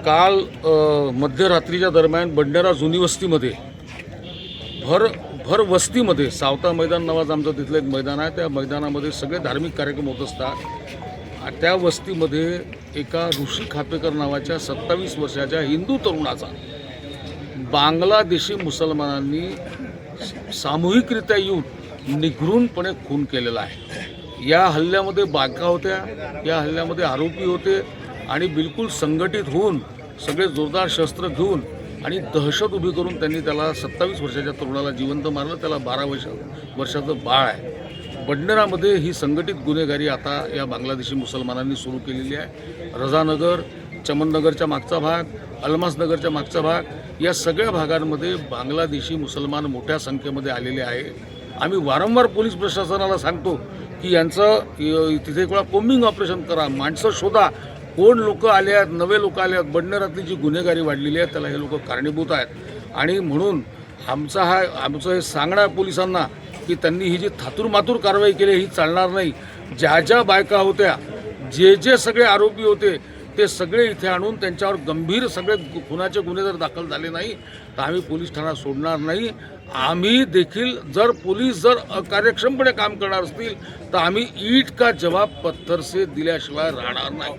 काल मध्यरात्रीच्या दरम्यान बंडारा जुनी वस्तीमध्ये भर वस्तीमध्ये सावता मैदान नावाचं आमचं तिथलं एक मैदान आहे. त्या मैदानामध्ये सगळे धार्मिक कार्यक्रम होत असतात. त्या वस्तीमध्ये एका ऋषी खापेकर नावाच्या 27 वर्षाच्या हिंदू तरुणाचा बांगलादेशी मुसलमानांनी सामूहिकरित्या येऊन निघृणपणे खून केलेला आहे. या हल्ल्यामध्ये बायका होत्या, या हल्ल्यामध्ये आरोपी होते आणि बिलकुल संघटित होऊन सगळे जोरदार शस्त्र घेऊन आणि दहशत उभी करून त्यांनी त्याला 27 वर्षाच्या तरुणाला जिवंत मारलं. त्याला 12 वर्षाचं बाळ आहे. बंडारामध्ये ही संघटित गुन्हेगारी आता या बांगलादेशी मुसलमानांनी सुरू केलेली आहे. रजानगर, चमननगरच्या मागचा भाग, अल्मासनगरच्या मागचा भाग, या सगळ्या भागांमध्ये बांगलादेशी मुसलमान मोठ्या संख्येमध्ये आलेले आहे. आम्ही वारंवार पोलीस प्रशासनाला सांगतो की यांचं तिथे एक वेळा कोम्बिंग ऑपरेशन करा, माणसं शोधा, कोण लोक आले आहेत, नवे लोक आले आहेत. बंडारातली जी गुन्हेगारी वाढलेली आहे त्याला हे लोक कारणीभूत आहेत. आणि म्हणून आमचं हे सांगणं आहे पोलिसांना की त्यांनी ही जी थातूरमातूर कारवाई केली ही चालणार नाही. ज्या बायका होत्या, जे सगळे आरोपी होते ते सगळे इथे आणून त्यांच्यावर गंभीर सगळे खुनाचे गुन्हे जर दाखल झाले नाही तर आम्ही पोलीस ठाणा सोडणार नाही. आम्ही देखील जर पोलीस अकार्यक्षमपणे काम करणार असतील तर आम्ही ईट का जवाब पत्थर से दिल्याशिवाय राहणार नाही.